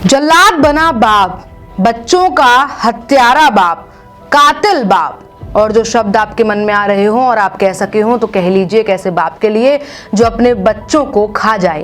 जल्लाद बना बाप, बच्चों का हत्यारा बाप, कातिल बाप। और जो शब्द आपके मन में आ रहे हों और आप कह सके हों तो कह लीजिए एक ऐसे बाप के लिए जो अपने बच्चों को खा जाए,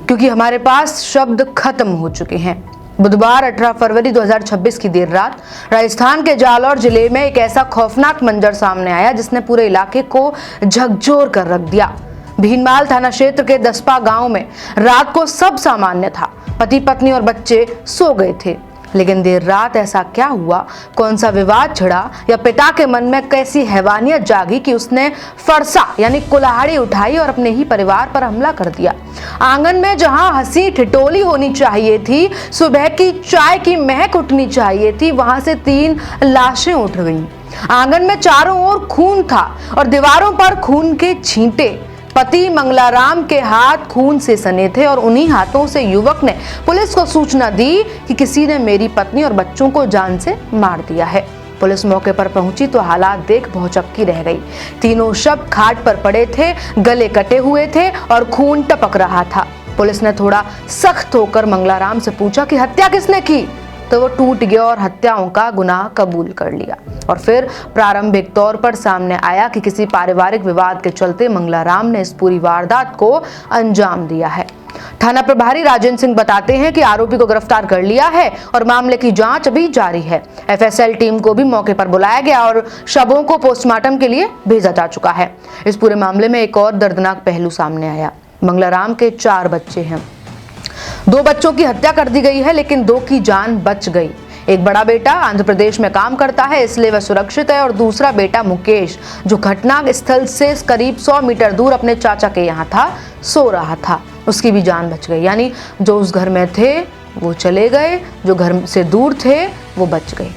क्योंकि हमारे पास शब्द खत्म हो चुके हैं। बुधवार 18 फरवरी 2026 की देर रात राजस्थान के जालौर जिले में एक ऐसा खौफनाक मंजर सामने आया जिसने पूरे इलाके को झकझोर कर रख दिया। भीनमाल थाना क्षेत्र के दसपा गांव में रात को सब सामान्य था। पति पत्नी और बच्चे सो गए थे, लेकिन देर रात ऐसा क्या हुआ, कौन सा विवाद छिड़ा या पिता के मन में कैसी हैवानियत जागी कि उसने फरसा यानी कुल्हाड़ी उठाई और अपने ही परिवार पर हमला कर दिया। आंगन में जहां हंसी ठिठोली होनी चाहिए थी, सुबह की चाय की महक उठनी चाहिए थी, वहां से 3 लाशें उठ गईं। आंगन में चारों ओर खून था और दीवारों पर खून के छींटे। पति मंगलाराम के हाथ खून से सने थे और उन्हीं हाथों से युवक ने पुलिस को सूचना दी कि किसी ने मेरी पत्नी और बच्चों को जान से मार दिया है। पुलिस मौके पर पहुंची तो हालात देख भौचक्की रह गई। तीनों शव खाट पर पड़े थे, गले कटे हुए थे और खून टपक रहा था। पुलिस ने थोड़ा सख्त होकर मंगलाराम से पूछा कि हत्या किसने की, तो वो टूट गया और हत्याओं का गुनाह कबूल कर लिया। और फिर प्रारंभिक तौर पर सामने आया कि किसी पारिवारिक विवाद के चलते मंगलाराम ने इस पूरी वारदात को अंजाम दिया है। थाना प्रभारी राजेंद्र सिंह बताते हैं कि आरोपी को गिरफ्तार कर लिया है और मामले की जांच अभी जारी है। एफएसएल टीम को भी मौके पर बुलाया गया और शवों को पोस्टमार्टम के लिए भेजा जा चुका है। इस पूरे मामले में एक और दर्दनाक पहलू सामने आया। मंगलाराम के 4 बच्चे हैं। 2 बच्चों की हत्या कर दी गई है, लेकिन 2 की जान बच गई। एक बड़ा बेटा आंध्र प्रदेश में काम करता है, इसलिए वह सुरक्षित है, और दूसरा बेटा मुकेश जो घटना स्थल से करीब 100 मीटर दूर अपने चाचा के यहाँ था, सो रहा था, उसकी भी जान बच गई। यानी जो उस घर में थे वो चले गए, जो घर से दूर थे वो बच गए।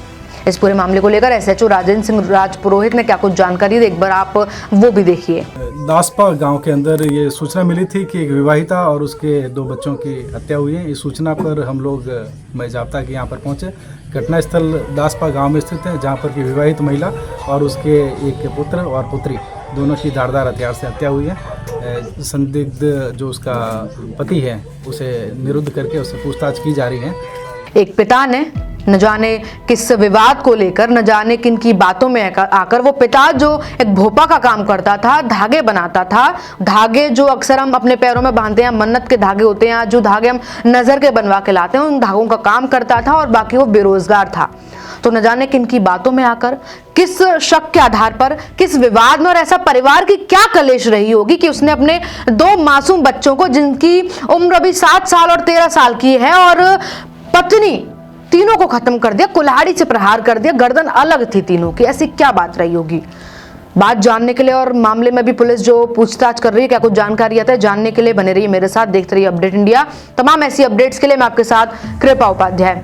इस पूरे मामले को लेकर एसएचओ राजेंद्र सिंह राजपुरोहित ने क्या कुछ जानकारी दी, एक बार आप वो भी देखिए। दासपा गांव के अंदर ये सूचना मिली थी कि एक विवाहिता और उसके 2 बच्चों की हत्या हुई है। इस सूचना पर हम लोग जाब्ता के यहाँ पर पहुँचे। घटना स्थल दासपा गांव में स्थित है, जहाँ पर की विवाहित महिला और उसके एक पुत्र और पुत्री दोनों की धारदार हथियार से हत्या हुई है। संदिग्ध जो उसका पति है उसे निरुद्ध करके उससे पूछताछ की जा रही है। एक पिता ने न जाने किस विवाद को लेकर, न जाने किन की बातों में आकर, वो पिता जो एक भोपा का काम करता था, धागे बनाता था, धागे जो अक्सर हम अपने पैरों में बांधते हैं, मन्नत के धागे होते हैं, जो धागे हम नजर के बनवा के लाते हैं, उन धागों का काम करता था और बाकी वो बेरोजगार था। तो न जाने किन की बातों में आकर, किस शक के आधार पर, किस विवाद में, और ऐसा परिवार की क्या कलेश रही होगी कि उसने अपने 2 मासूम बच्चों को, जिनकी उम्र अभी 7 साल और 13 साल की है, और पत्नी, तीनों को खत्म कर दिया, कुल्हाड़ी से प्रहार कर दिया, गर्दन अलग थी तीनों की। ऐसी क्या बात रही होगी? बात जानने के लिए और मामले में भी पुलिस जो पूछताछ कर रही है, क्या कुछ जानकारी आता है, जानने के लिए बने रहिए मेरे साथ, देखते रहिए अपडेट इंडिया। तमाम ऐसी अपडेट्स के लिए मैं आपके साथ कृपा उपाध्याय।